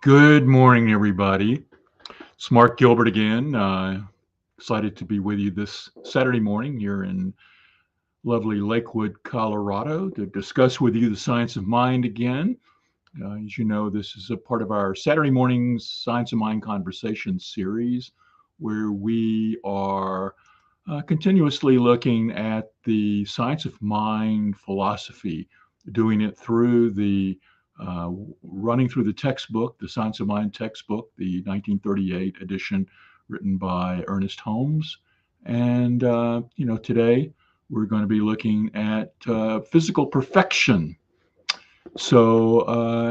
Good morning, everybody. It's Mark Gilbert again. Excited to be with you this Saturday morning here in lovely Lakewood, Colorado, to discuss with you the science of mind again. As you know, this is a part of our Saturday mornings Science of Mind Conversation series, where we are continuously looking at the science of mind philosophy, doing it through the running through the textbook, the Science of Mind textbook, the 1938 edition written by Ernest Holmes. And, today we're going to be looking at physical perfection. So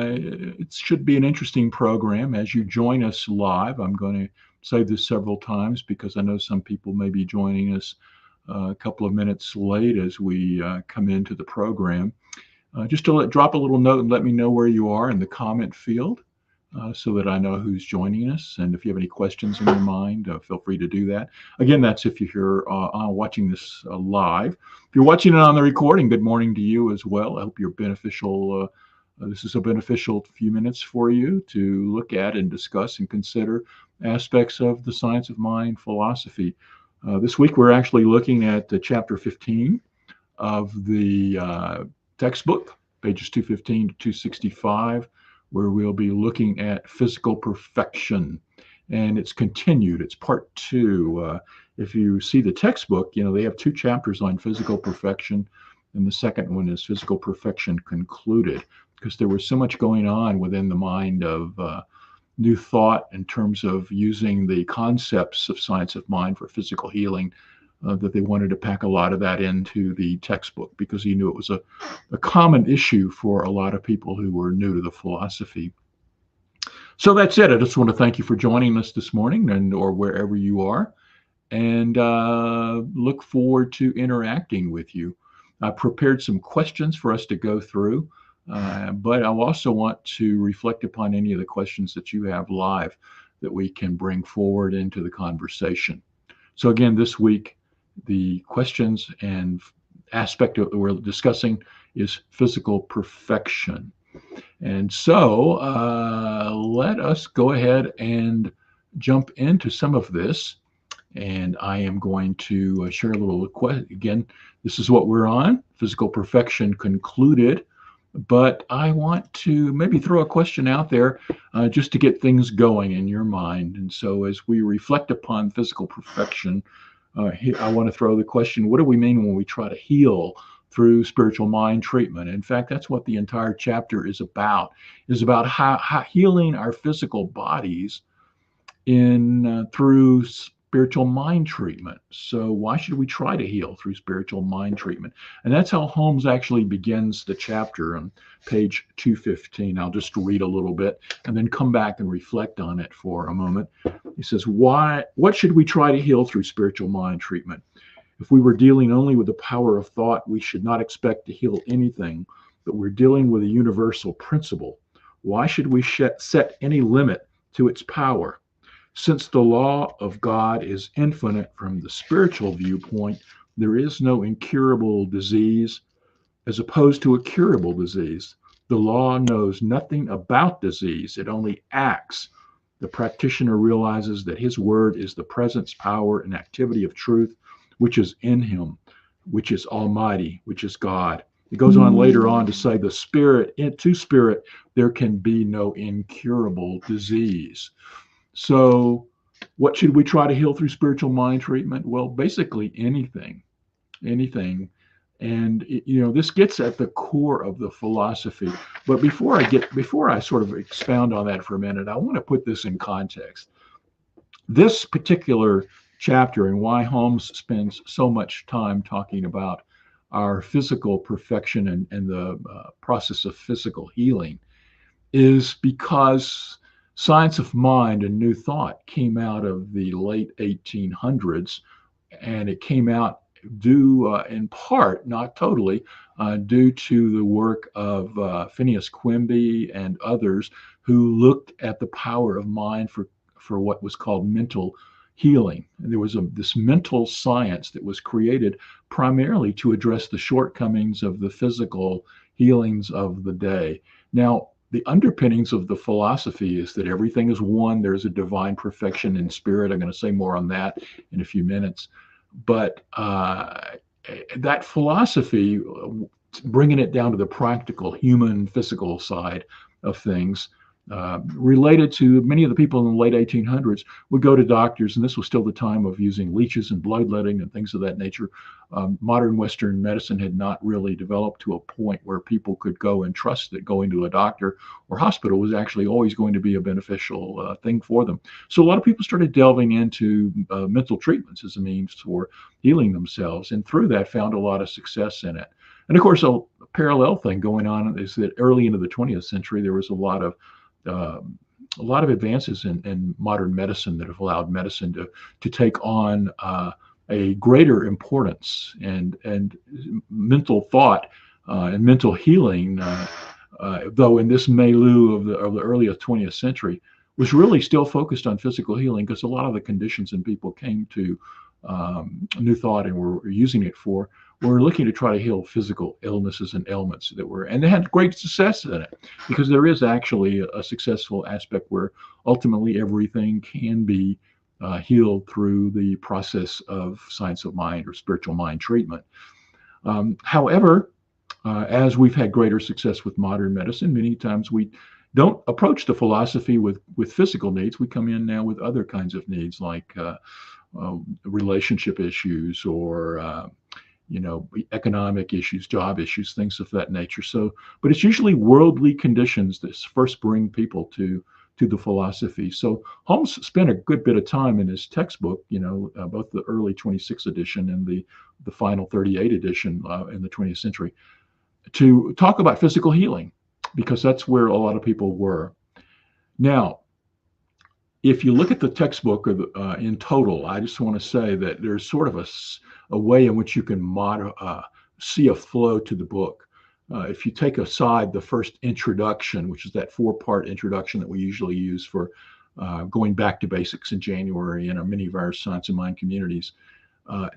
it should be an interesting program as you join us live. I'm going to say this several times because I know some people may be joining us a couple of minutes late as we come into the program. Just to drop a little note and let me know where you are in the comment field so that I know who's joining us. And if you have any questions in your mind, feel free to do that. Again, that's if you're watching this live. If you're watching it on the recording, good morning to you as well. I hope you're beneficial. This is a beneficial few minutes for you to look at and discuss and consider aspects of the science of mind philosophy. This week, we're actually looking at chapter 15 of the textbook, pages 215 to 265, where we'll be looking at physical perfection. And it's continued. It's part 2. If you see the textbook, they have 2 chapters on physical perfection, and the second one is physical perfection concluded, because there was so much going on within the mind of new thought in terms of using the concepts of science of mind for physical healing, that they wanted to pack a lot of that into the textbook because he knew it was a common issue for a lot of people who were new to the philosophy. So that's it. I just want to thank you for joining us this morning or wherever you are, and look forward to interacting with you. I prepared some questions for us to go through, but I also want to reflect upon any of the questions that you have live that we can bring forward into the conversation. So again, this week, the questions and aspect that we're discussing is physical perfection. And so let us go ahead and jump into some of this. And I am going to share a little, again, this is what we're on, physical perfection concluded. But I want to maybe throw a question out there just to get things going in your mind. And so as we reflect upon physical perfection, I want to throw the question, what do we mean when we try to heal through spiritual mind treatment? In fact, that's what the entire chapter is about how healing our physical bodies through spiritual mind treatment. So why should we try to heal through spiritual mind treatment? And that's how Holmes actually begins the chapter on page 215. I'll just read a little bit and then come back and reflect on it for a moment. He says, what should we try to heal through spiritual mind treatment? If we were dealing only with the power of thought, we should not expect to heal anything, but we're dealing with a universal principle. Why should we set any limit to its power? Since the law of God is infinite from the spiritual viewpoint, there is no incurable disease as opposed to a curable disease. The law knows nothing about disease. It only acts. The practitioner realizes that his word is the presence, power, and activity of truth, which is in him, which is almighty, which is God. It goes on later on to say to spirit, there can be no incurable disease. So what should we try to heal through spiritual mind treatment? Well, basically anything. And this gets at the core of the philosophy. But before I sort of expound on that for a minute, I want to put this in context. This particular chapter and why Holmes spends so much time talking about our physical perfection and the process of physical healing is because science of mind and new thought came out of the late 1800s, and it came out due in part, not totally, due to the work of Phineas Quimby and others who looked at the power of mind for what was called mental healing. And there was this mental science that was created primarily to address the shortcomings of the physical healings of the day. Now, the underpinnings of the philosophy is that everything is one. There's a divine perfection in spirit. I'm going to say more on that in a few minutes. But that philosophy, bringing it down to the practical human physical side of things, related to many of the people in the late 1800s would go to doctors, and this was still the time of using leeches and bloodletting and things of that nature. Modern Western medicine had not really developed to a point where people could go and trust that going to a doctor or hospital was actually always going to be a beneficial thing for them. So a lot of people started delving into mental treatments as a means for healing themselves, and through that found a lot of success in it. And of course, a parallel thing going on is that early into the 20th century, there was a lot of advances in modern medicine that have allowed medicine to take on a greater importance, and mental thought and mental healing, though in this milieu of the earliest 20th century, was really still focused on physical healing, because a lot of the conditions and people came to New Thought and were using it for, we're looking to try to heal physical illnesses and ailments and they had great success in it, because there is actually a successful aspect where ultimately everything can be healed through the process of science of mind or spiritual mind treatment. However, as we've had greater success with modern medicine, many times we don't approach the philosophy with physical needs. We come in now with other kinds of needs, like relationship issues or economic issues, job issues, things of that nature. But it's usually worldly conditions that first bring people to the philosophy. So Holmes spent a good bit of time in his textbook, both the early 26th edition and the final 38 edition in the 20th century, to talk about physical healing, because that's where a lot of people were. Now, if you look at the textbook in total, I just want to say that there's sort of a way in which you can see a flow to the book. If you take aside the first introduction, which is that 4-part introduction that we usually use for going back to basics in January in many of our Science of Mind communities,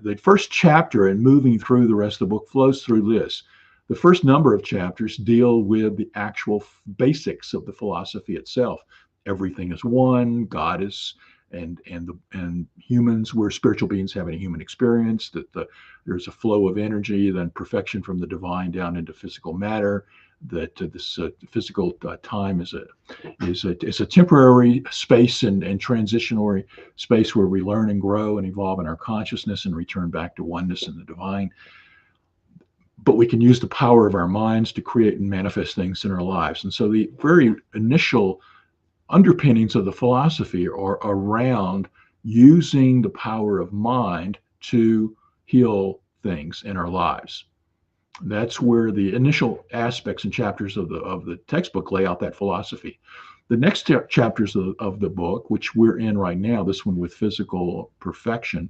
the first chapter and moving through the rest of the book flows through this. The first number of chapters deal with the actual basics of the philosophy itself. Everything is one. God is, and humans, we're spiritual beings having a human experience. That there's a flow of energy, then perfection from the divine down into physical matter. That this physical time is a temporary space and transitionary space where we learn and grow and evolve in our consciousness and return back to oneness in the divine. But we can use the power of our minds to create and manifest things in our lives. And so the very initial underpinnings of the philosophy are around using the power of mind to heal things in our lives. That's where the initial aspects and chapters of the textbook lay out that philosophy. The next chapters of the book, which we're in right now, this one with physical perfection,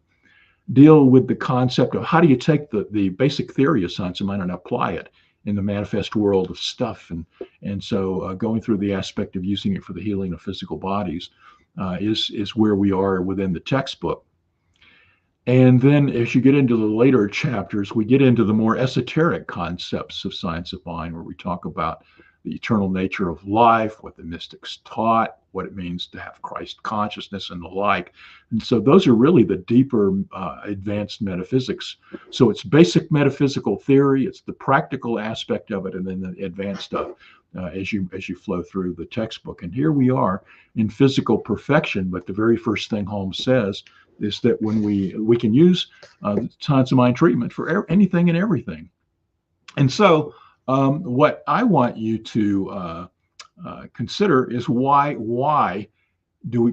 deal with the concept of how do you take the basic theory of science of mind and apply it in the manifest world of stuff. And so going through the aspect of using it for the healing of physical bodies is where we are within the textbook. And then as you get into the later chapters, we get into the more esoteric concepts of science of mind, where we talk about the eternal nature of life, what the mystics taught, what it means to have Christ consciousness and the like. And so those are really the deeper advanced metaphysics. So it's basic metaphysical theory, it's the practical aspect of it, and then the advanced stuff as you flow through the textbook. And here we are in physical perfection, but the very first thing Holmes says is that when we can use science of mind treatment for anything and everything. And so what I want you to consider is why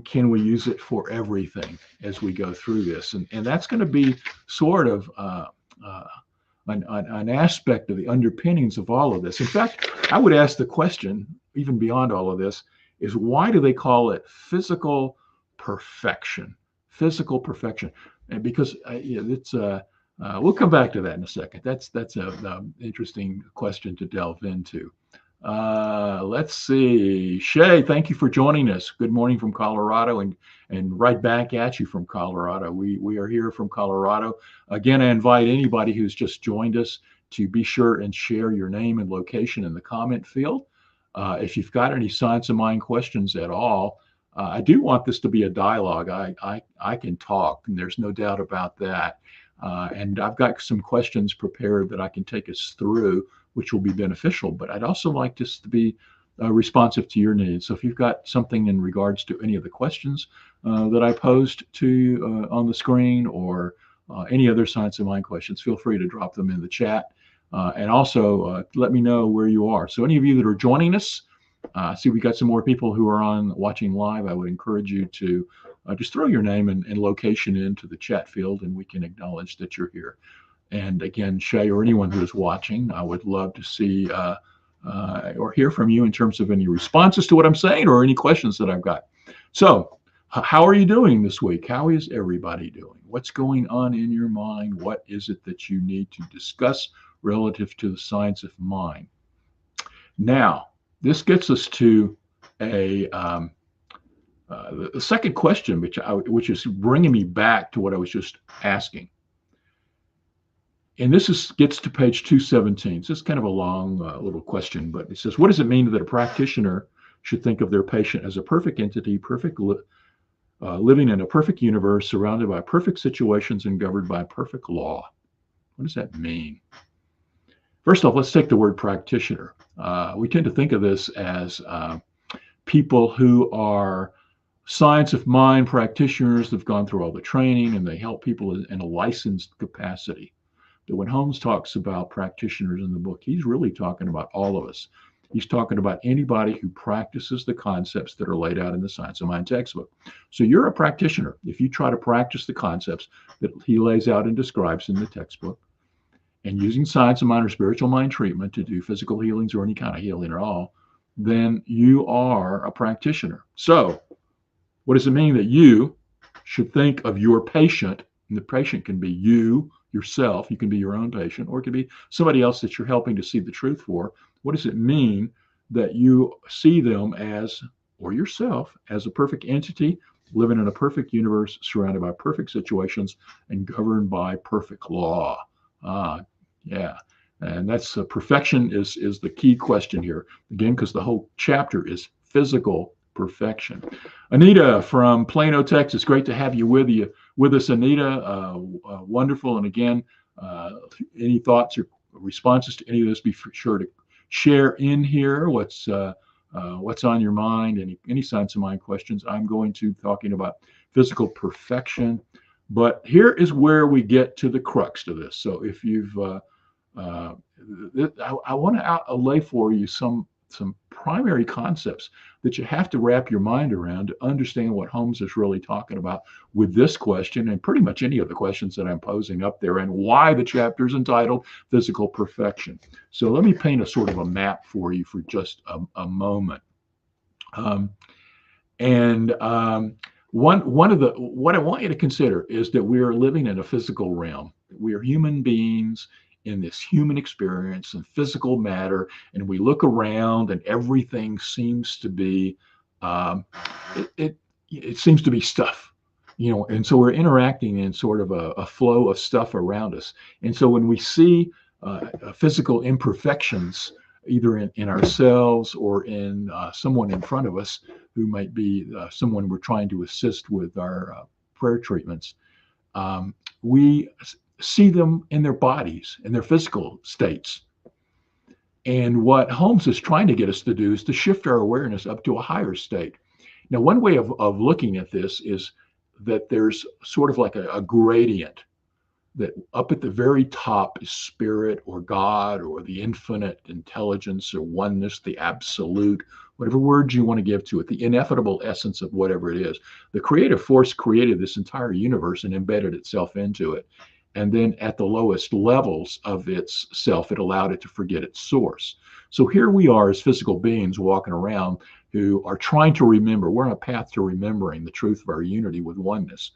can we use it for everything as we go through this, and that's going to be sort of an aspect of the underpinnings of all of this. In fact, I would ask the question, even beyond all of this, is why do they call it physical perfection? Physical perfection, and because it's we'll come back to that in a second. That's an interesting question to delve into. Let's see. Shay, thank you for joining us. Good morning from Colorado, and right back at you from Colorado. We are here from Colorado. Again, I invite anybody who's just joined us to be sure and share your name and location in the comment field. If you've got any science of mind questions at all, I do want this to be a dialogue. I can talk, and there's no doubt about that. And I've got some questions prepared that I can take us through, which will be beneficial. But I'd also like this to be responsive to your needs. So if you've got something in regards to any of the questions that I posed to you on the screen, or any other science of mind questions, feel free to drop them in the chat. And also let me know where you are. So any of you that are joining us, see we got some more people who are watching live. I would encourage you to just throw your name and location into the chat field, and we can acknowledge that you're here. And again, Shay, or anyone who is watching, I would love to see or hear from you in terms of any responses to what I'm saying or any questions that I've got. So how are you doing this week? How is everybody doing? What's going on in your mind? What is it that you need to discuss relative to the science of mind? Now, this gets us to the second question, which is bringing me back to what I was just asking. And this gets to page 217. So it's kind of a long little question, but it says, what does it mean that a practitioner should think of their patient as a perfect entity, living in a perfect universe, surrounded by perfect situations and governed by perfect law? What does that mean? First off, let's take the word practitioner. We tend to think of this as people who are science of mind practitioners that have gone through all the training and they help people in a licensed capacity. But when Holmes talks about practitioners in the book, he's really talking about all of us. He's talking about anybody who practices the concepts that are laid out in the Science of Mind textbook. So you're a practitioner if you try to practice the concepts that he lays out and describes in the textbook, and using science of mind or spiritual mind treatment to do physical healings or any kind of healing at all, then you are a practitioner. So what does it mean that you should think of your patient? And the patient can be you, yourself. You can be your own patient, or it can be somebody else that you're helping to see the truth for. What does it mean that you see them as, or yourself, as a perfect entity, living in a perfect universe, surrounded by perfect situations and governed by perfect law? Yeah. And that's perfection is the key question here. Again, because the whole chapter is physical perfection. Anita from Plano, Texas. Great to have you with us, Anita. Wonderful. And again, any thoughts or responses to any of this, be sure to share in here what's on your mind, any science of mind questions. I'm going to talking about physical perfection. But here is where we get to the crux of this. So if you've I want to lay for you some primary concepts that you have to wrap your mind around to understand what Holmes is really talking about with this question, and pretty much any of the questions that I'm posing up there, and why the chapter is entitled Physical Perfection. So let me paint a sort of a map for you for just a moment. What I want you to consider is that we are living in a physical realm. We are human beings in this human experience and physical matter, and we look around and everything seems to be it seems to be stuff, and so we're interacting in sort of a flow of stuff around us. And so when we see physical imperfections, either in ourselves or in someone in front of us who might be someone we're trying to assist with our prayer treatments. We see them in their bodies, in their physical states. And what Holmes is trying to get us to do is to shift our awareness up to a higher state. Now, one way of looking at this is that there's sort of like a gradient, that up at the very top is spirit or God or the infinite intelligence or oneness, the absolute, whatever words you want to give to it, the ineffable essence of whatever it is. The creative force created this entire universe and embedded itself into it. And then at the lowest levels of its self, it allowed it to forget its source. So here we are as physical beings walking around who are trying to remember. We're on a path to remembering the truth of our unity with oneness.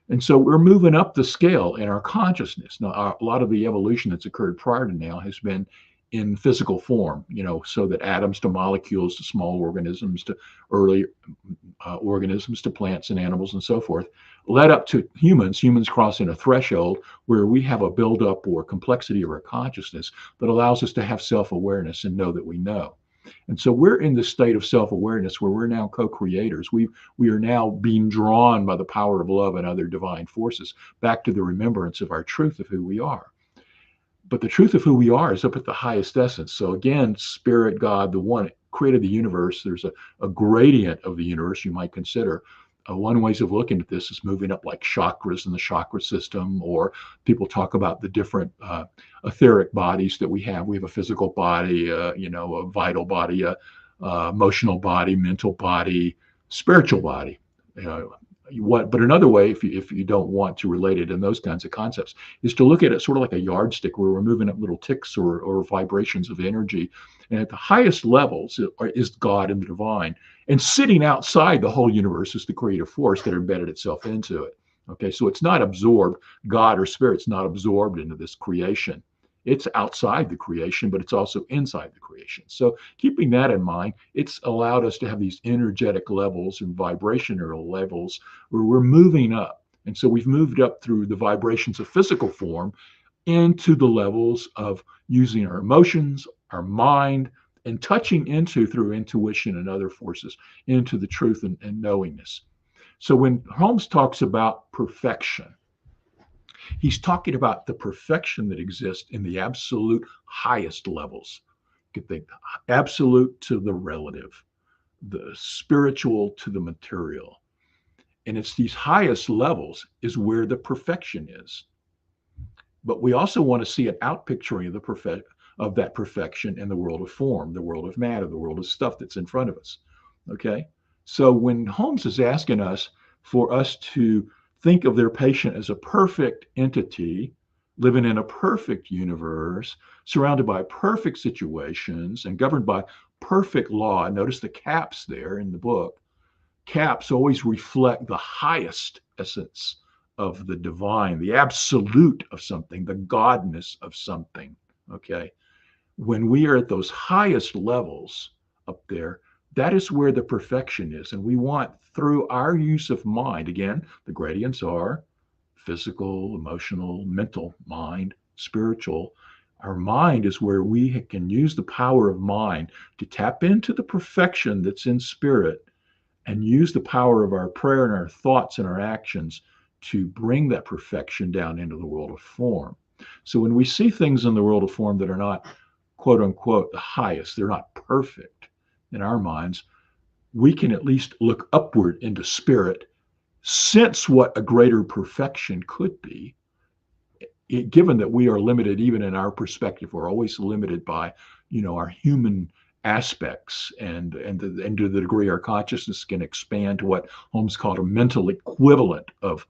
And so we're moving up the scale in our consciousness. Now, a lot of the evolution that's occurred prior to now has been in physical form, so that atoms to molecules to small organisms to early organisms to plants and animals and so forth, led up to humans crossing a threshold where we have a buildup or complexity of our consciousness that allows us to have self-awareness and know that we know. And so we're in the state of self-awareness where we're now co-creators. We are now being drawn by the power of love and other divine forces back to the remembrance of our truth of who we are. But the truth of who we are is up at the highest essence. So again, Spirit, God, the one created the universe. There's a gradient of the universe you might consider. One ways of looking at this is moving up like chakras in the chakra system, or people talk about the different etheric bodies that we have. We have a physical body, a vital body, emotional body, mental body, spiritual body. But another way, if you don't want to relate it in those kinds of concepts, is to look at it sort of like a yardstick where we're moving up little ticks or vibrations of energy. And at the highest levels is God and the divine. And sitting outside the whole universe is the creative force that embedded itself into it. Okay, so it's not absorbed. God or spirit's not absorbed into this creation. It's outside the creation, but it's also inside the creation. So keeping that in mind, it's allowed us to have these energetic levels and vibrational levels where we're moving up. And so we've moved up through the vibrations of physical form into the levels of using our emotions, our mind, and touching into, through intuition and other forces, into the truth and knowingness. So when Holmes talks about perfection, he's talking about the perfection that exists in the absolute highest levels. You could think absolute to the relative, the spiritual to the material. And it's these highest levels is where the perfection is. But we also want to see an outpicturing of that perfection in the world of form, the world of matter, the world of stuff that's in front of us. Okay? So when Holmes is asking us for us to think of their patient as a perfect entity, living in a perfect universe, surrounded by perfect situations and governed by perfect law. Notice the caps there in the book. Caps always reflect the highest essence of the divine, the absolute of something, the godness of something. Okay. When we are at those highest levels up there, that is where the perfection is. And we want, through our use of mind, again, the gradients are physical, emotional, mental, mind, spiritual. Our mind is where we can use the power of mind to tap into the perfection that's in spirit and use the power of our prayer and our thoughts and our actions to bring that perfection down into the world of form. So when we see things in the world of form that are not, quote unquote, the highest, they're not perfect in our minds, we can at least look upward into spirit, sense what a greater perfection could be, given that we are limited even in our perspective. We're always limited by, our human aspects and to the degree our consciousness can expand to what Holmes called a mental equivalent of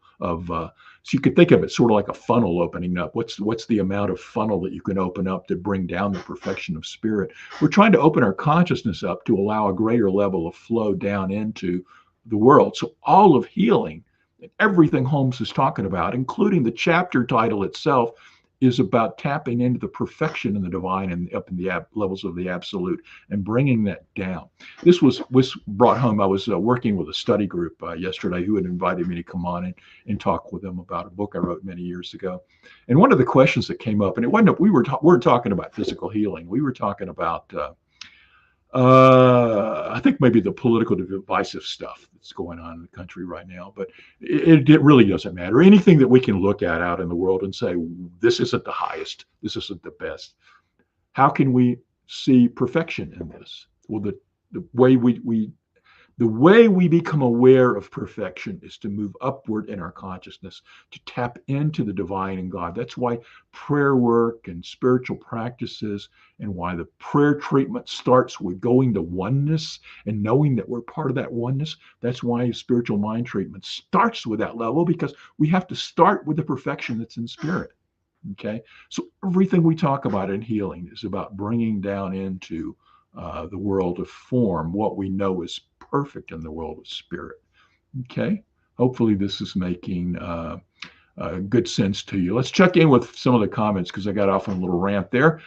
so you could think of it sort of like a funnel opening up. What's the amount of funnel that you can open up to bring down the perfection of spirit? We're trying to open our consciousness up to allow a greater level of flow down into the world. So all of healing and everything Holmes is talking about, including the chapter title itself, is about tapping into the perfection in the divine and up in the levels of the absolute and bringing that down. This was brought home. I was working with a study group yesterday who had invited me to come on and talk with them about a book I wrote many years ago. And one of the questions that came up, and it wasn't, we weren't talking about physical healing. We were talking about I think maybe the political divisive stuff that's going on in the country right now, but it really doesn't matter. Anything that we can look at out in the world and say, this isn't the highest, this isn't the best. How can we see perfection in this? Well, the way we become aware of perfection is to move upward in our consciousness, to tap into the divine and God. That's why prayer work and spiritual practices, and why the prayer treatment starts with going to oneness and knowing that we're part of that oneness. That's why spiritual mind treatment starts with that level, because we have to start with the perfection that's in spirit. Okay, so everything we talk about in healing is about bringing down into the world of form what we know is perfect in the world of spirit. Okay, hopefully this is making good sense to you. Let's check in with some of the comments, because I got off on a little rant there.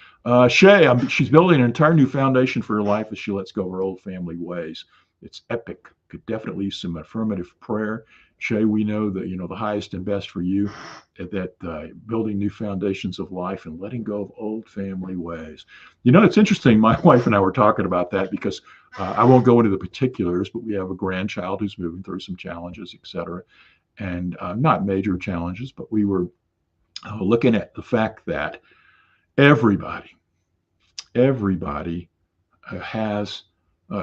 Shay, she's building an entire new foundation for her life as she lets go of her old family ways. It's epic. Could definitely use some affirmative prayer. Shay, we know that the highest and best for you that building new foundations of life and letting go of old family ways. It's interesting. My wife and I were talking about that, because I won't go into the particulars, but we have a grandchild who's moving through some challenges, etc. And not major challenges, but we were looking at the fact that everybody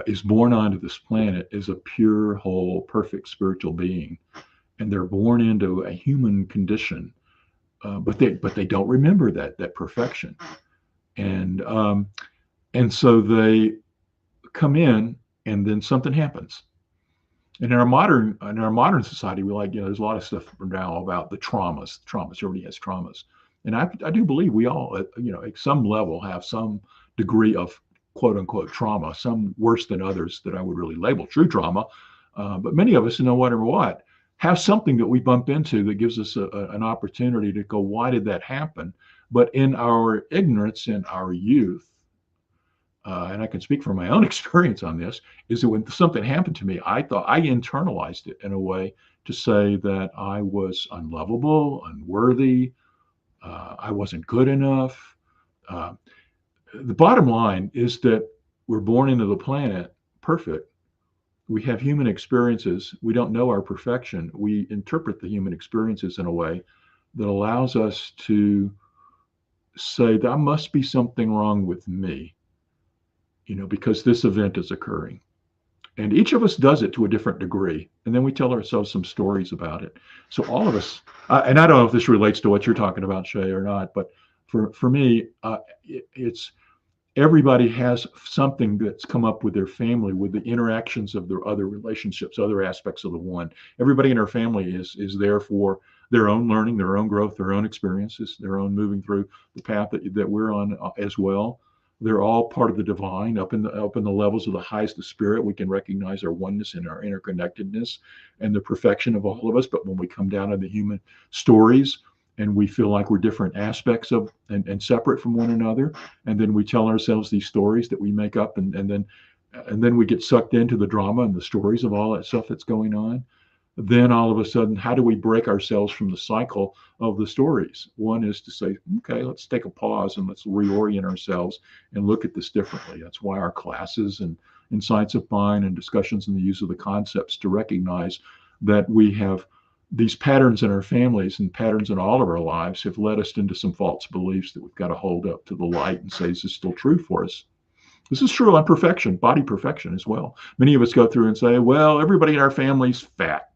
is born onto this planet as a pure, whole, perfect spiritual being, and they're born into a human condition, but they don't remember that perfection, and so they come in, and then something happens. And in our modern society, we there's a lot of stuff now about the traumas. Everybody has traumas, and I do believe we all at some level have some degree of quote unquote trauma, some worse than others that I would really label true trauma. But many of us, no matter what, have something that we bump into that gives us an opportunity to go, why did that happen? But in our ignorance, in our youth, and I can speak from my own experience on this, is that when something happened to me, I thought I internalized it in a way to say that I was unlovable, unworthy, I wasn't good enough. The bottom line is that we're born into the planet perfect. We have human experiences. We don't know our perfection. We interpret the human experiences in a way that allows us to say there must be something wrong with me, because this event is occurring. And each of us does it to a different degree. And then we tell ourselves some stories about it. So all of us, and I don't know if this relates to what you're talking about, Shay, or not, but for me, it's everybody has something that's come up with their family, with the interactions of their other relationships, other aspects of the one. Everybody in our family is there for their own learning, their own growth, their own experiences, their own moving through the path that we're on as well. They're all part of the divine. Up in the levels of the highest of spirit, we can recognize our oneness and our interconnectedness and the perfection of all of us. But when we come down to the human stories, and we feel like we're different aspects of and separate from one another, and then we tell ourselves these stories that we make up, and then we get sucked into the drama and the stories of all that stuff that's going on. Then all of a sudden, how do we break ourselves from the cycle of the stories? One is to say, okay, let's take a pause and let's reorient ourselves and look at this differently. That's why our classes and insights of mind and discussions in the use of the concepts, to recognize that we have these patterns in our families and patterns in all of our lives have led us into some false beliefs that we've got to hold up to the light and say, is this still true for us? This is true on perfection, body perfection as well. Many of us go through and say, well, everybody in our family's fat.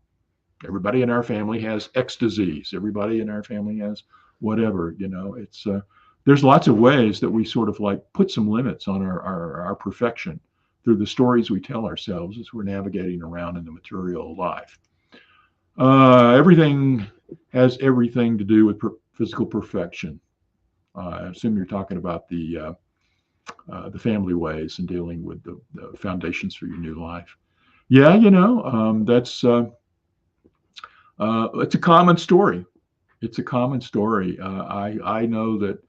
Everybody in our family has X disease. Everybody in our family has whatever, it's there's lots of ways that we sort of put some limits on our perfection through the stories we tell ourselves as we're navigating around in the material life. Everything has everything to do with physical perfection. I assume you're talking about the family ways and dealing with the foundations for your new life. Yeah, that's it's a common story. It's a common story. I know that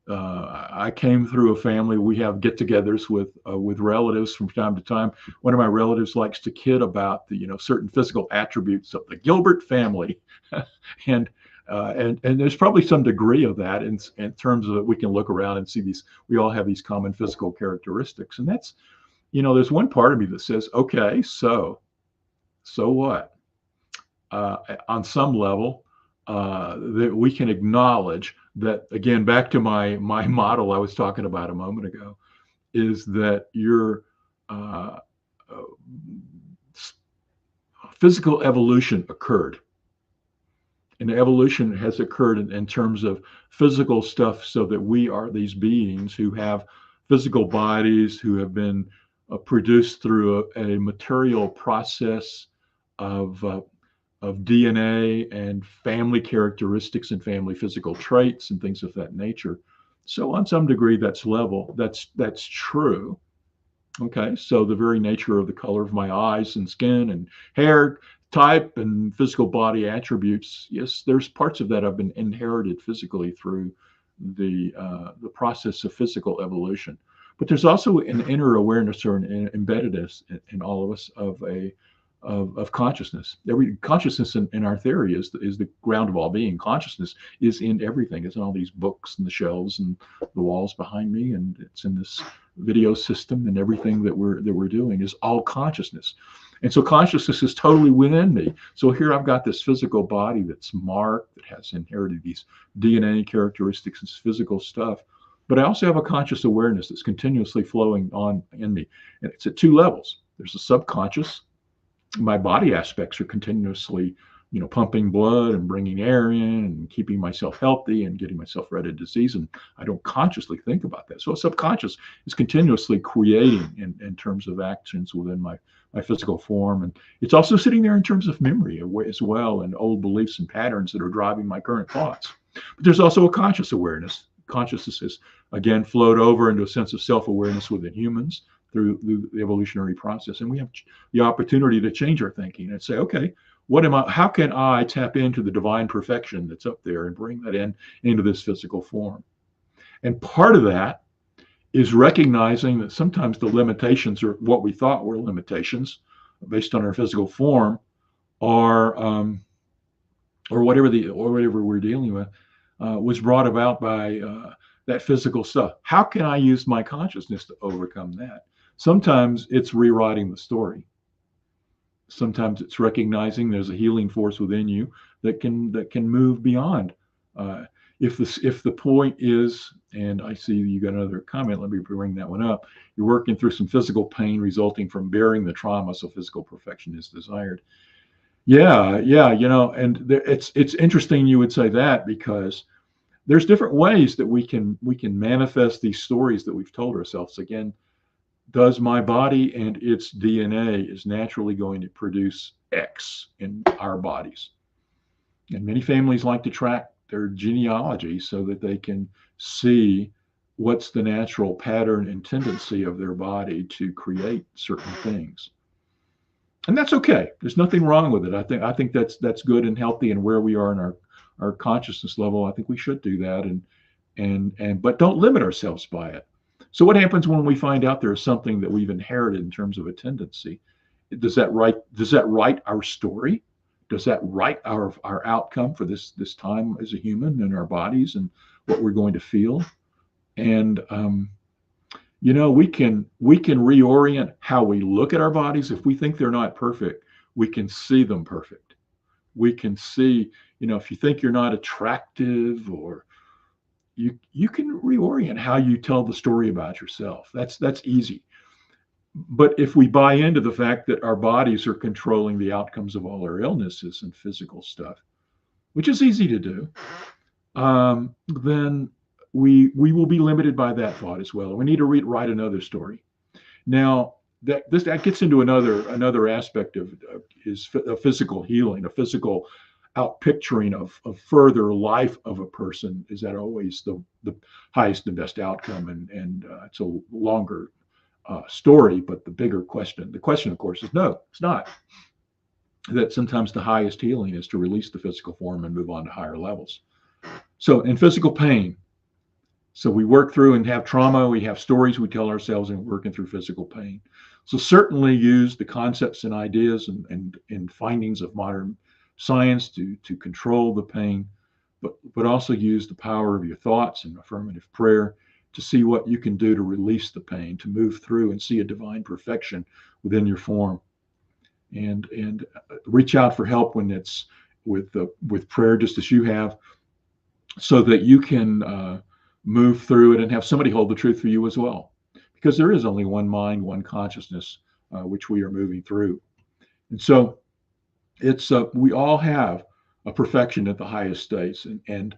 I came through a family. We have get-togethers with relatives from time to time. One of my relatives likes to kid about the certain physical attributes of the Gilbert family, and and there's probably some degree of that in terms of we can look around and see these. We all have these common physical characteristics, and that's there's one part of me that says, okay, so what? On some level, that we can acknowledge that, again, back to my model I was talking about a moment ago, is that your uh, uh, physical evolution occurred, and evolution has occurred in terms of physical stuff, so that we are these beings who have physical bodies, who have been produced through a material process of DNA and family characteristics and family physical traits and things of that nature. So on some degree, that's true. Okay, so the very nature of the color of my eyes and skin and hair type and physical body attributes, yes, there's parts of that have been inherited physically through the process of physical evolution. But there's also an inner awareness or an embeddedness in all of us of consciousness. Every consciousness in our theory is the ground of all being. Consciousness is in everything. It's in all these books and the shelves and the walls behind me, and it's in this video system, and everything that we're doing is all consciousness. And so consciousness is totally within me. So here I've got this physical body that's marked, that has inherited these DNA characteristics, this physical stuff. But I also have a conscious awareness that's continuously flowing on in me. And it's at two levels. There's the subconscious. My body aspects are continuously, pumping blood and bringing air in and keeping myself healthy and getting myself rid of disease. And I don't consciously think about that. So subconscious is continuously creating in terms of actions within my physical form. And it's also sitting there in terms of memory as well, and old beliefs and patterns that are driving my current thoughts. But there's also a conscious awareness. Consciousness has, again, flowed over into a sense of self-awareness within humans through the evolutionary process. And we have the opportunity to change our thinking and say, okay, how can I tap into the divine perfection that's up there and bring that into this physical form? And part of that is recognizing that sometimes the limitations, or what we thought were limitations based on our physical form, are or whatever we're dealing with, was brought about by that physical stuff. How can I use my consciousness to overcome that? Sometimes it's rewriting the story. Sometimes it's recognizing there's a healing force within you that can move beyond. If the point is, and I see you got another comment, let me bring that one up. You're working through some physical pain resulting from bearing the trauma, so physical perfection is desired. Yeah, and it's interesting you would say that, because there's different ways that we can manifest these stories that we've told ourselves. Again, does my body and its DNA is naturally going to produce X in our bodies? And many families like to track their genealogy so that they can see what's the natural pattern and tendency of their body to create certain things. And that's okay. There's nothing wrong with it. I think that's good and healthy, and where we are in our consciousness level, I think we should do that, but don't limit ourselves by it. So what happens when we find out there's something that we've inherited in terms of a tendency? Does that write our story? Does that write our outcome for this time as a human and our bodies and what we're going to feel? And we can reorient how we look at our bodies. If we think they're not perfect, we can see them perfect. We can see, if you think you're not attractive, or you can reorient how you tell the story about yourself. That's easy. But if we buy into the fact that our bodies are controlling the outcomes of all our illnesses and physical stuff, which is easy to do, then we will be limited by that thought as well. We need to write another story. Now, that gets into another aspect of a physical healing, a physical outpicturing of further life of a person. Is that always the highest and best outcome? And it's a longer story, but the question, of course, is no, it's not. that sometimes the highest healing is to release the physical form and move on to higher levels. So in physical pain, so we work through and have trauma, we have stories we tell ourselves, and we're working through physical pain. So certainly use the concepts and ideas and findings of modern science to control the pain, but also use the power of your thoughts and affirmative prayer to see what you can do to release the pain, to move through and see a divine perfection within your form, and reach out for help when it's with prayer, just as you have, so that you can move through it and have somebody hold the truth for you as well, because there is only one mind, one consciousness, which we are moving through. And so it's we all have a perfection at the highest states, and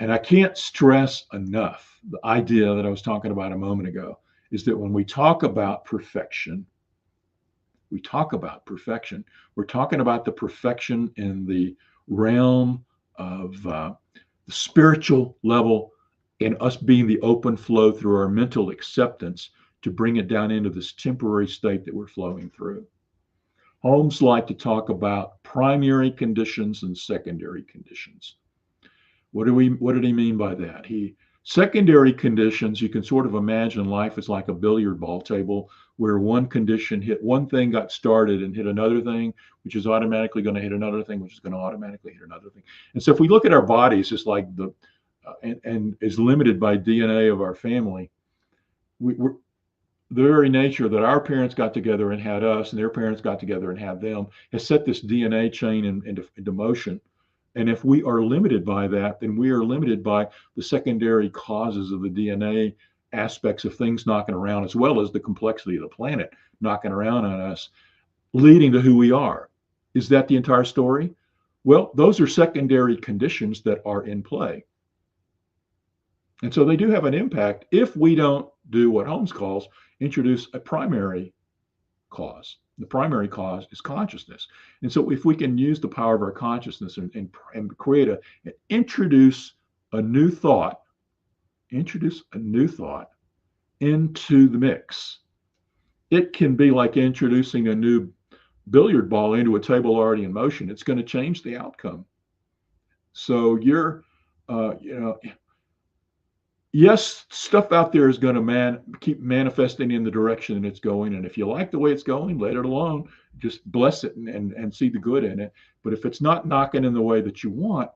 I can't stress enough the idea that I was talking about a moment ago is that when we talk about perfection, we're talking about the perfection in the realm of the spiritual level, and us being the open flow through our mental acceptance to bring it down into this temporary state that we're flowing through. Holmes liked to talk about primary conditions and secondary conditions. What did he mean by that? Secondary conditions, you can sort of imagine life is like a billiard ball table where one condition hit one thing, got started, and hit another thing, which is automatically going to hit another thing, which is going to automatically hit another thing. And so if we look at our bodies, it's like and is limited by DNA of our family. We're the very nature that our parents got together and had us, and their parents got together and had them, has set this DNA chain into motion. And if we are limited by that, then we are limited by the secondary causes of the DNA aspects of things knocking around, as well as the complexity of the planet knocking around on us, leading to who we are. Is that the entire story? Well, those are secondary conditions that are in play. And so they do have an impact if we don't do what Holmes calls introduce a primary cause. The primary cause is consciousness. And so if we can use the power of our consciousness and create introduce a new thought into the mix, it can be like introducing a new billiard ball into a table already in motion. It's going to change the outcome. So you're, yes, stuff out there is going to keep manifesting in the direction that it's going. And if you like the way it's going, let it alone. Just bless it and see the good in it. But if it's not knocking in the way that you want,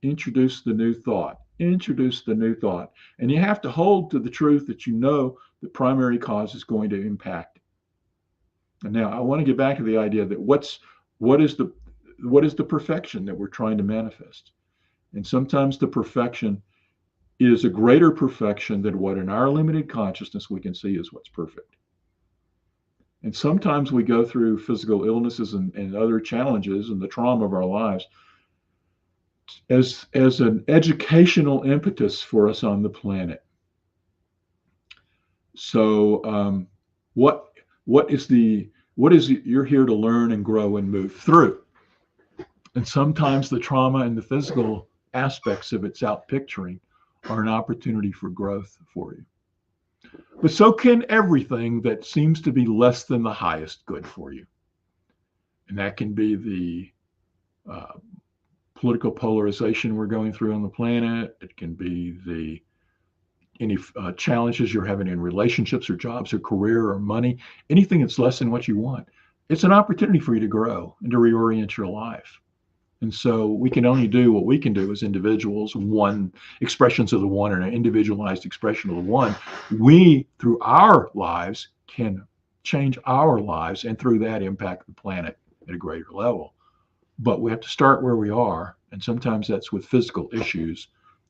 introduce the new thought. Introduce the new thought. And you have to hold to the truth that you know the primary cause is going to impact. And now I want to get back to the idea that what is the perfection that we're trying to manifest? And sometimes the perfection is a greater perfection than what in our limited consciousness we can see is what's perfect. And sometimes we go through physical illnesses and other challenges and the trauma of our lives as an educational impetus for us on the planet. So you're here to learn and grow and move through. And sometimes the trauma and the physical aspects of its outpicturing are an opportunity for growth for you. But so can everything that seems to be less than the highest good for you. And that can be the political polarization we're going through on the planet. It can be any challenges you're having in relationships or jobs or career or money, anything that's less than what you want. It's an opportunity for you to grow and to reorient your life. And so we can only do what we can do as individuals, one expressions of the one and an individualized expression of the one. We, through our lives, can change our lives and through that impact the planet at a greater level. But we have to start where we are. And sometimes that's with physical issues.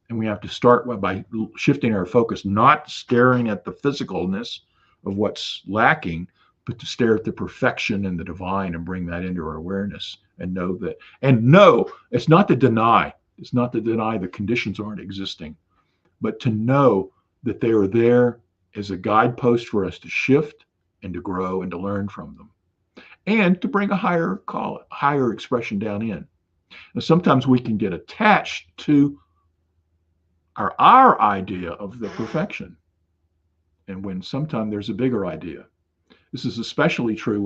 And we have to start by shifting our focus, not staring at the physicalness of what's lacking, but to stare at the perfection and the divine and bring that into our awareness and know that. And no, it's not to deny. It's not to deny the conditions aren't existing, but to know that they are there as a guidepost for us to shift and to grow and to learn from them, and to bring a higher expression down in. Now, sometimes we can get attached to our idea of the perfection, and when sometimes there's a bigger idea. This is especially true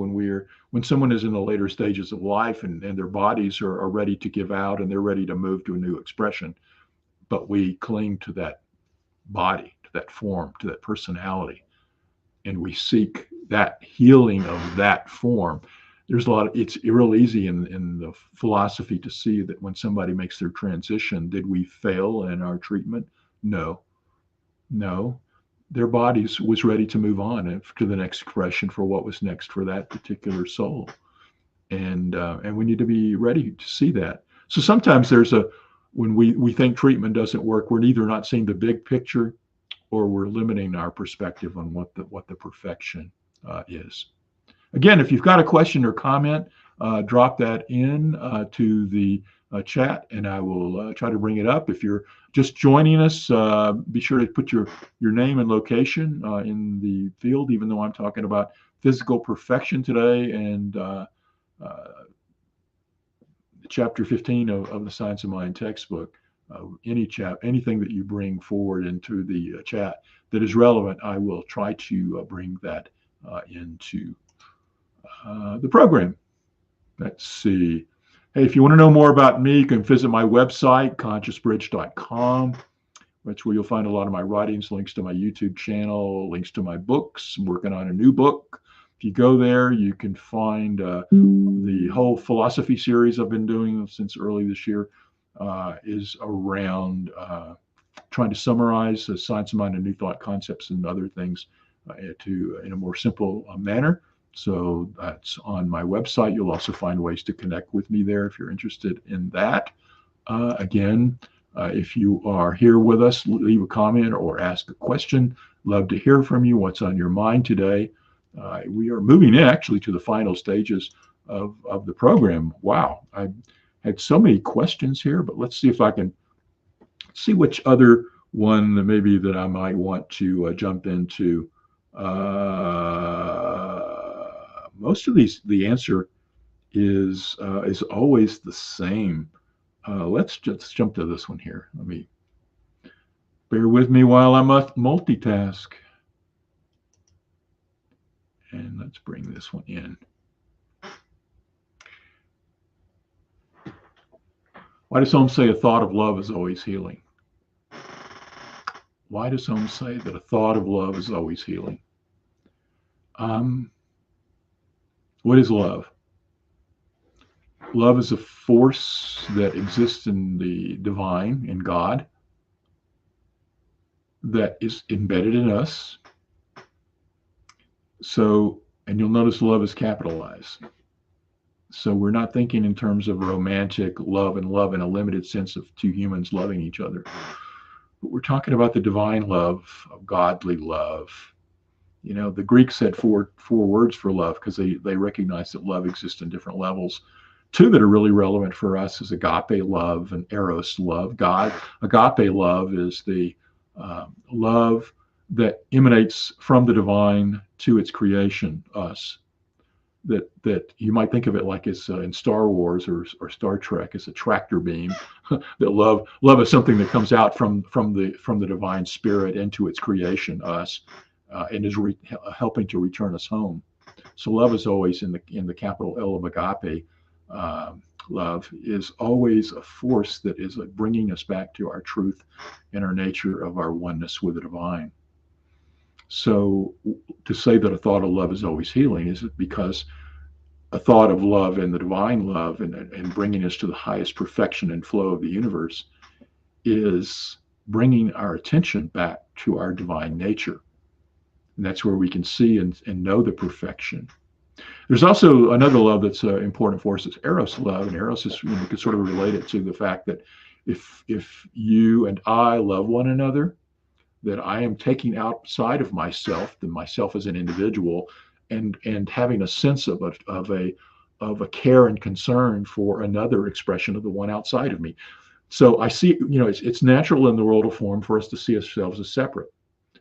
when someone is in the later stages of life and their bodies are ready to give out and they're ready to move to a new expression. But we cling to that body, to that form, to that personality, and we seek that healing of that form. There's a lot of, it's real easy in the philosophy to see that when somebody makes their transition, did we fail in our treatment? No, no. Their bodies was ready to move on to the next expression for what was next for that particular soul. And we need to be ready to see that. So sometimes when we think treatment doesn't work, we're either not seeing the big picture or we're limiting our perspective on what the perfection is. Again, if you've got a question or comment, drop that in to the chat, and I will try to bring it up. If you're just joining us, be sure to put your name and location in the field, even though I'm talking about physical perfection today and chapter 15 of the Science of Mind textbook. Anything that you bring forward into the chat that is relevant, I will try to bring that into the program. Let's see. Hey, if you want to know more about me, you can visit my website, consciousbridge.com. That's where you'll find a lot of my writings, links to my YouTube channel, links to my books. I'm working on a new book. If you go there, you can find the whole philosophy series I've been doing since early this year is around trying to summarize the science of mind and new thought concepts and other things in a more simple manner. So that's on my website. You'll also find ways to connect with me there if you're interested in that. Again, if you are here with us, leave a comment or ask a question. Love to hear from you. What's on your mind today? We are moving actually to the final stages of the program. Wow, I had so many questions here, but let's see if I can see which other one maybe that I might want to jump into. Most of these, the answer is always the same. Let's just jump to this one here. Let me bear with me while I multitask. And let's bring this one in. Why does Holmes say a thought of love is always healing? Why does Holmes say that a thought of love is always healing? What is love? Love is a force that exists in the divine, in God, that is embedded in us. So, and you'll notice love is capitalized. So we're not thinking in terms of romantic love and love in a limited sense of two humans loving each other. But we're talking about the divine love, of godly love. You know, the Greeks had four words for love because they recognize that love exists in different levels. Two that are really relevant for us is agape love and eros love. Agape love is the love that emanates from the divine to its creation, us. That you might think of it like it's in Star Wars or Star Trek as a tractor beam. That love is something that comes out from the divine spirit into its creation, us, and is helping to return us home. So love is always in the capital L of agape. Love is always a force that is bringing us back to our truth and our nature of our oneness with the divine. So to say that a thought of love is always healing is because a thought of love and the divine love and bringing us to the highest perfection and flow of the universe is bringing our attention back to our divine nature. And that's where we can see and know the perfection. There's also another love that's important for us. It's eros love, and eros is, you can sort of relate it to the fact that if you and I love one another, that I am taking outside of myself, the myself as an individual, and having a sense of a care and concern for another expression of the one outside of me. So I see, it's natural in the world of form for us to see ourselves as separate.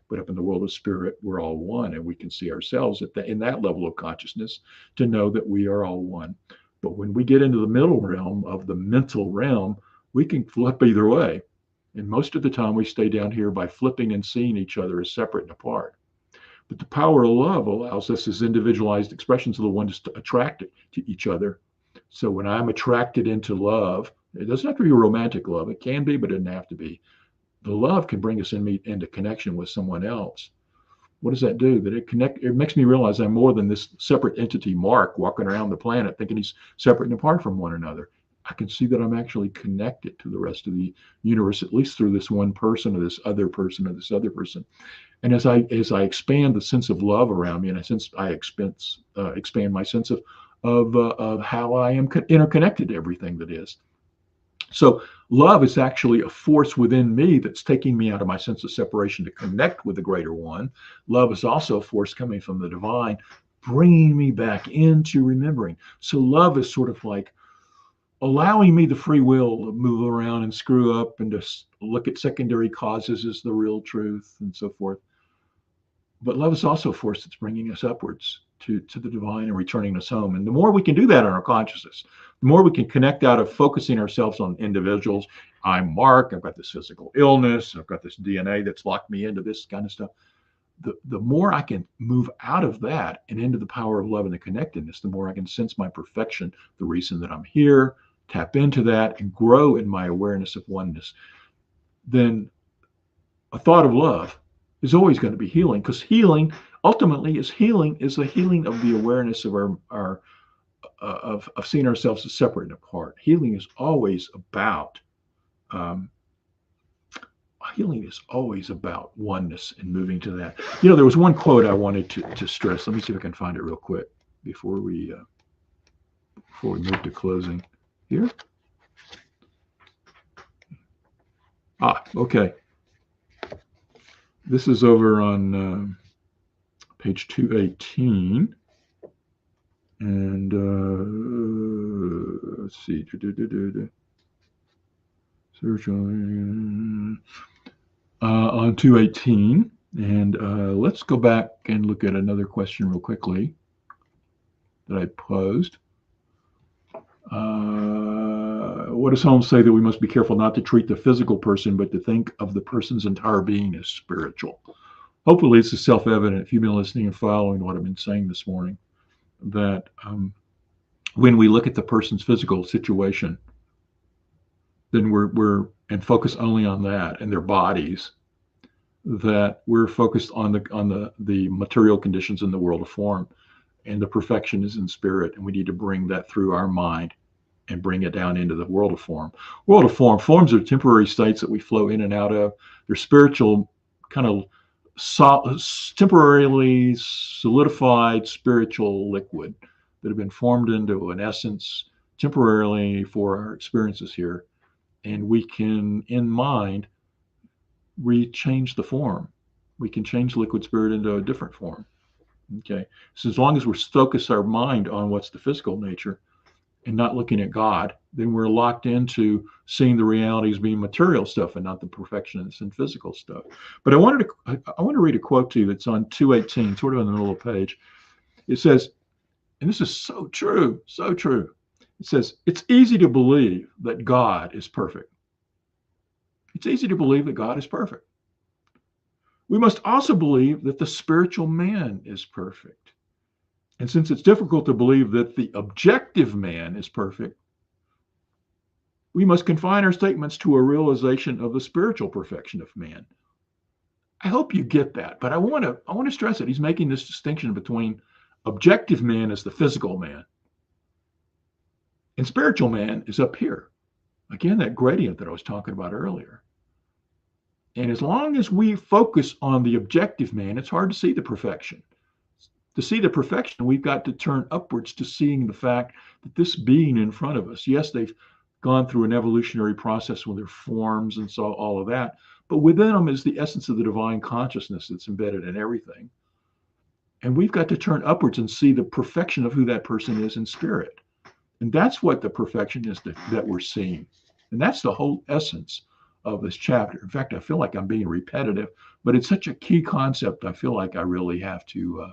But up in the world of spirit, we're all one, and we can see ourselves in that level of consciousness to know that we are all one. But when we get into the middle realm of the mental realm, we can flip either way. And most of the time we stay down here by flipping and seeing each other as separate and apart. But the power of love allows us as individualized expressions of the one to attract to each other. So when I'm attracted into love, it doesn't have to be romantic love. It can be, but it doesn't have to be. The love can bring us into connection with someone else. What does that do? That it makes me realize I'm more than this separate entity, Mark, walking around the planet thinking he's separate and apart from one another. I can see that I'm actually connected to the rest of the universe, at least through this one person or this other person or this other person. And as I expand the sense of love around me, and I expand my sense of how I am interconnected to everything that is. So love is actually a force within me that's taking me out of my sense of separation to connect with the greater one. Love is also a force coming from the divine, bringing me back into remembering. So love is sort of like allowing me the free will to move around and screw up and to look at secondary causes as the real truth and so forth. But love is also a force that's bringing us upwards to the divine and returning us home. And the more we can do that in our consciousness, the more we can connect out of focusing ourselves on individuals. I'm Mark, I've got this physical illness, I've got this DNA that's locked me into this kind of stuff. The more I can move out of that and into the power of love and the connectedness, the more I can sense my perfection, the reason that I'm here, tap into that and grow in my awareness of oneness. Then a thought of love is always going to be healing, because healing ultimately is the healing of the awareness of our of seeing ourselves as separate and apart. Healing is always about oneness and moving to that. There was one quote I wanted to stress. Let me see if I can find it real quick before we move to closing here. Okay. This is over on page 218. And let's see. Search on 218. And let's go back and look at another question real quickly that I posed. What does Holmes say that we must be careful not to treat the physical person, but to think of the person's entire being as spiritual? Hopefully it's self-evident if you've been listening and following what I've been saying this morning, that when we look at the person's physical situation, then we're and focus only on that and their bodies, that we're focused on the material conditions in the world of form, and the perfection is in spirit, and we need to bring that through our mind and bring it down into the world of form. World of form. Forms are temporary states that we flow in and out of. They're spiritual, kind of temporarily solidified spiritual liquid that have been formed into an essence temporarily for our experiences here. And we can, in mind, change the form. We can change liquid spirit into a different form. Okay. So as long as we focus our mind on what's the physical nature and not looking at God, then we're locked into seeing the realities being material stuff and not the perfection that's in physical stuff. But I want to read a quote to you that's on 218, sort of in the middle of the page. It says, and this is so true, so true. It says, it's easy to believe that God is perfect. It's easy to believe that God is perfect. We must also believe that the spiritual man is perfect. And since it's difficult to believe that the objective man is perfect, we must confine our statements to a realization of the spiritual perfection of man. I hope you get that, but I want to stress it. He's making this distinction between objective man as the physical man, and spiritual man is up here. Again, that gradient that I was talking about earlier. And as long as we focus on the objective man, it's hard to see the perfection. To see the perfection, we've got to turn upwards to seeing the fact that this being in front of us, yes, they've gone through an evolutionary process with their forms and so all of that, but within them is the essence of the divine consciousness that's embedded in everything. And we've got to turn upwards and see the perfection of who that person is in spirit. And that's what the perfection is that we're seeing. And that's the whole essence of this chapter. In fact, I feel like I'm being repetitive, but it's such a key concept. I feel like I really have to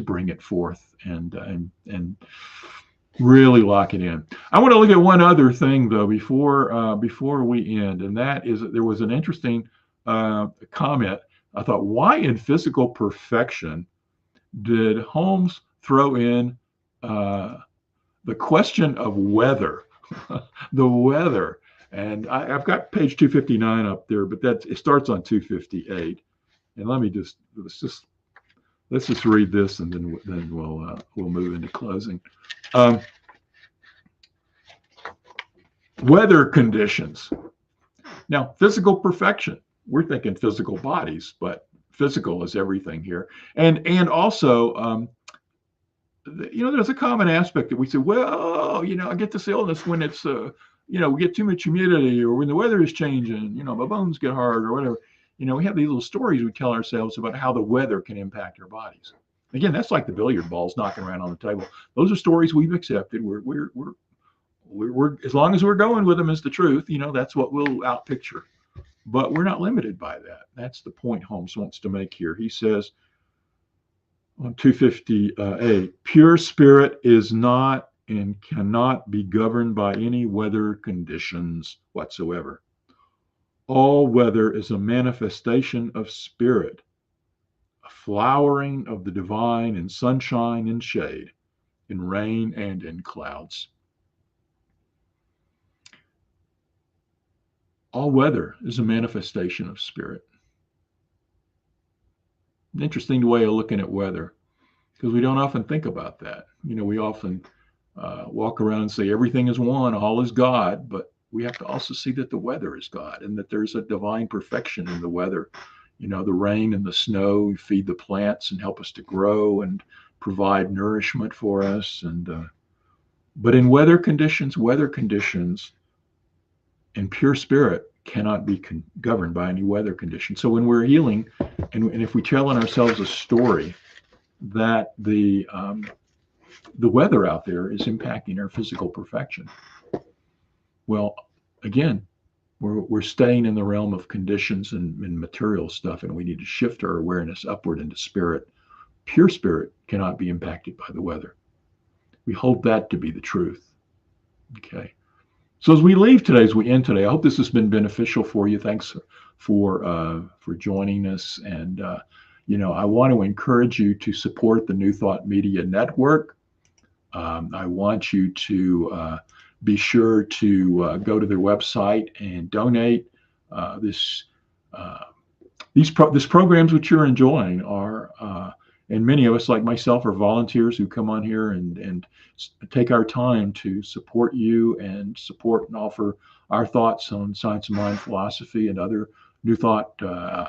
bring it forth and really lock it in. I want to look at one other thing though before we end, and that is that there was an interesting comment I thought, why in physical perfection did Holmes throw in the question of weather, the weather? And I've got page 259 up there, but it starts on 258. And let's just read this, and then we'll move into closing. Weather conditions. Now, physical perfection. We're thinking physical bodies, but physical is everything here. And also, there's a common aspect that we say, well, I get this illness when it's, we get too much humidity, or when the weather is changing, my bones get hard, or whatever. We have these little stories we tell ourselves about how the weather can impact our bodies. Again, that's like the billiard balls knocking around on the table. Those are stories we've accepted. We're as long as we're going with them as the truth, that's what we'll outpicture. But we're not limited by that. That's the point Holmes wants to make here. He says on 258, pure spirit is not and cannot be governed by any weather conditions whatsoever. All weather is a manifestation of spirit, a flowering of the divine in sunshine and shade, in rain and in clouds. All weather is a manifestation of spirit. An interesting way of looking at weather, because we don't often think about that. We often walk around and say everything is one, all is God, but we have to also see that the weather is God, and that there's a divine perfection in the weather. The rain and the snow feed the plants and help us to grow and provide nourishment for us. But in weather conditions, and pure spirit cannot be governed by any weather condition. So when we're healing, and if we tell in ourselves a story that the weather out there is impacting our physical perfection, well, again, we're staying in the realm of conditions and material stuff, and we need to shift our awareness upward into spirit. Pure spirit cannot be impacted by the weather. We hold that to be the truth. Okay. So as we leave today, as we end today, I hope this has been beneficial for you. Thanks for joining us. And, I want to encourage you to support the New Thought Media Network. I want you to be sure to go to their website and donate. These programs which you're enjoying are, and many of us, like myself, are volunteers who come on here and take our time to support you and support and offer our thoughts on science of mind, philosophy, and other new thought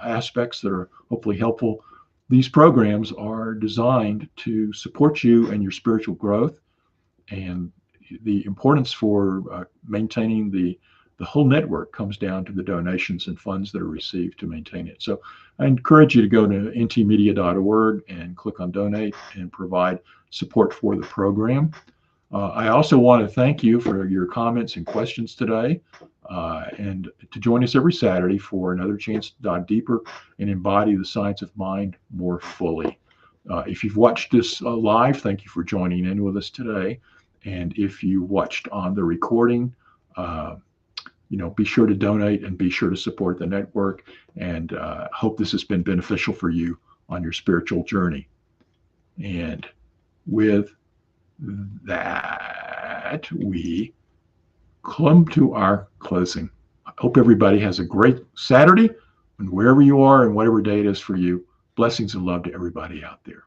aspects that are hopefully helpful. These programs are designed to support you and your spiritual growth, and the importance for maintaining the whole network comes down to the donations and funds that are received to maintain it. So I encourage you to go to ntmedia.org and click on donate and provide support for the program. I also want to thank you for your comments and questions today, and to join us every Saturday for another chance to dive deeper and embody the science of mind more fully. If you've watched this live, thank you for joining in with us today. And if you watched on the recording, be sure to donate and be sure to support the network. And hope this has been beneficial for you on your spiritual journey. And with that, we come to our closing. I hope everybody has a great Saturday, and wherever you are and whatever day it is for you, blessings and love to everybody out there.